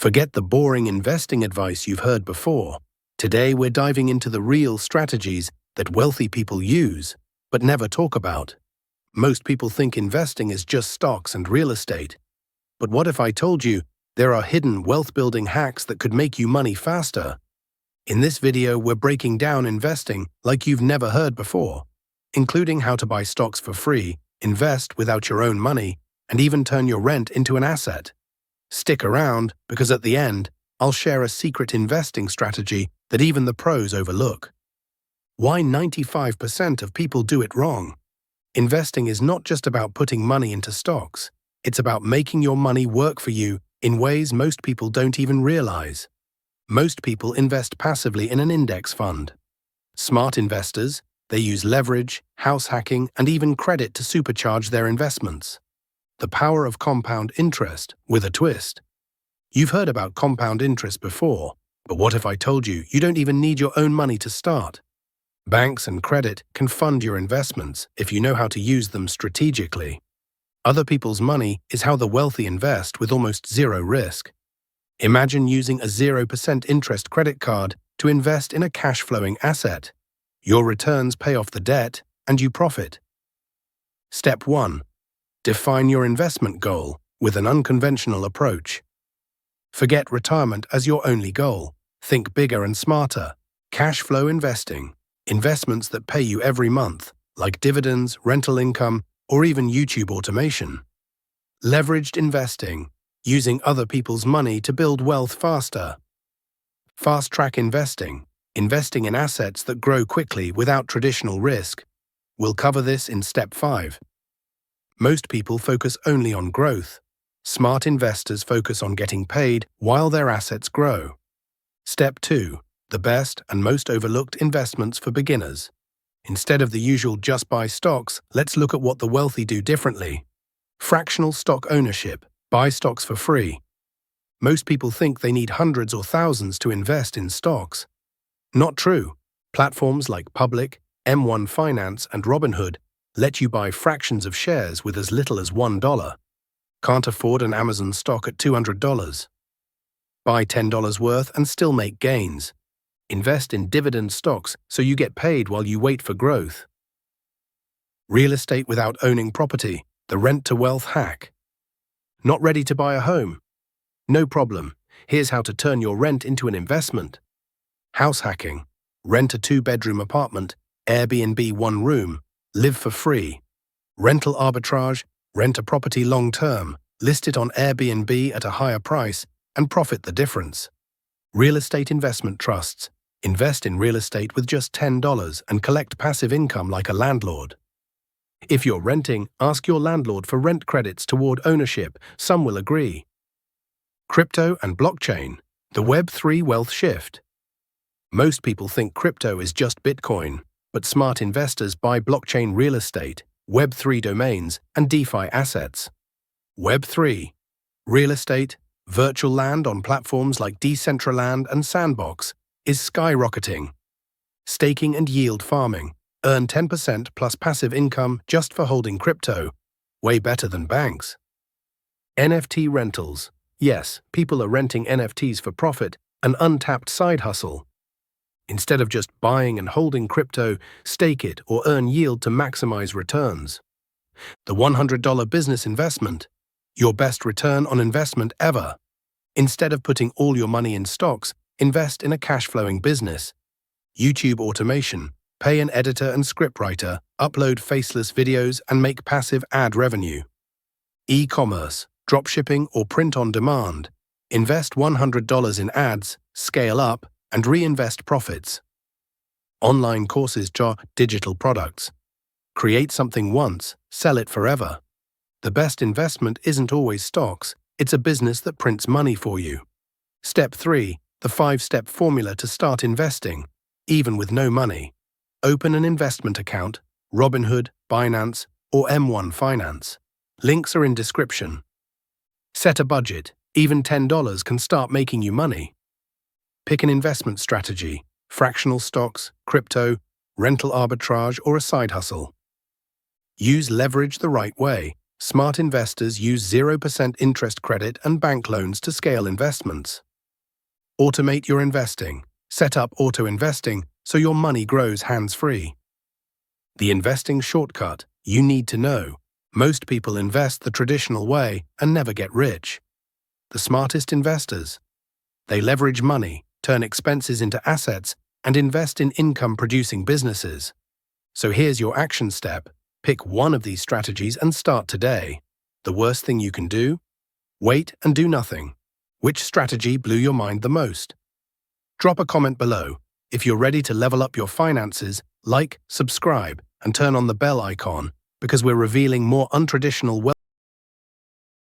Forget the boring investing advice you've heard before. Today we're diving into the real strategies that wealthy people use, but never talk about. Most people think investing is just stocks and real estate. But what if I told you there are hidden wealth-building hacks that could make you money faster? In this video, we're breaking down investing like you've never heard before, including how to buy stocks for free, invest without your own money, and even turn your rent into an asset. Stick around, because at the end, I'll share a secret investing strategy that even the pros overlook. Why 95% of people do it wrong. Investing is not just about putting money into stocks. It's about making your money work for you in ways most people don't even realize. Most people invest passively in an index fund. Smart investors, they use leverage, house hacking, and even credit to supercharge their investments. The power of compound interest with a twist. You've heard about compound interest before, but what if I told you you don't even need your own money to start? Banks and credit can fund your investments if you know how to use them strategically. Other people's money is how the wealthy invest with almost zero risk. Imagine using a 0% interest credit card to invest in a cash-flowing asset. Your returns pay off the debt, and you profit. Step 1. Define your investment goal with an unconventional approach. Forget retirement as your only goal. Think bigger and smarter. Cash flow investing. Investments that pay you every month, like dividends, rental income, or even YouTube automation. Leveraged investing. Using other people's money to build wealth faster. Fast-track investing. Investing in assets that grow quickly without traditional risk. We'll cover this in Step 5. Most people focus only on growth. Smart investors focus on getting paid while their assets grow. Step 2. The best and most overlooked investments for beginners. Instead of the usual just buy stocks, let's look at what the wealthy do differently. Fractional stock ownership. Buy stocks for free. Most people think they need hundreds or thousands to invest in stocks. Not true. Platforms like Public, M1 Finance, and Robinhood let you buy fractions of shares with as little as $1. Can't afford an Amazon stock at $200? Buy $10 worth and still make gains. Invest in dividend stocks so you get paid while you wait for growth. Real estate without owning property, the rent-to-wealth hack. Not ready to buy a home? No problem. Here's how to turn your rent into an investment. House hacking. Rent a 2-bedroom apartment, Airbnb 1 room, live for free. Rental arbitrage. Rent a property long-term, list it on Airbnb at a higher price, and profit the difference. Real estate investment trusts. Invest in real estate with just $10 and collect passive income like a landlord. If you're renting, ask your landlord for rent credits toward ownership. Some will agree. Crypto and blockchain. The Web3 wealth shift. Most people think crypto is just Bitcoin, but smart investors buy blockchain real estate, Web3 domains, and DeFi assets. Web3. Real estate, virtual land on platforms like Decentraland and Sandbox, is skyrocketing. Staking and yield farming. Earn 10% plus passive income just for holding crypto. Way better than banks. NFT rentals. Yes, people are renting NFTs for profit, an untapped side hustle. Instead of just buying and holding crypto, stake it or earn yield to maximize returns. The $100 business investment. Your best return on investment ever. Instead of putting all your money in stocks, invest in a cash-flowing business. YouTube automation. Pay an editor and scriptwriter, upload faceless videos, and make passive ad revenue. E-commerce, dropshipping, or print on demand. Invest $100 in ads, scale up, and reinvest profits. Online courses, digital products. Create something once, sell it forever. The best investment isn't always stocks, it's a business that prints money for you. Step 3. The 5-step formula to start investing, even with no money. Open an investment account, Robinhood, Binance, or M1 Finance. Links are in description. Set a budget. Even $10 can start making you money. Pick an investment strategy, fractional stocks, crypto, rental arbitrage, or a side hustle. Use leverage the right way. Smart investors use 0% interest credit and bank loans to scale investments. Automate your investing. Set up auto-investing so your money grows hands-free. The investing shortcut you need to know. Most people invest the traditional way and never get rich. The smartest investors. They leverage money, turn expenses into assets, and invest in income-producing businesses. So here's your action step. Pick one of these strategies and start today. The worst thing you can do? Wait and do nothing. Which strategy blew your mind the most? Drop a comment below. If you're ready to level up your finances, like, subscribe, and turn on the bell icon, because we're revealing more untraditional wealth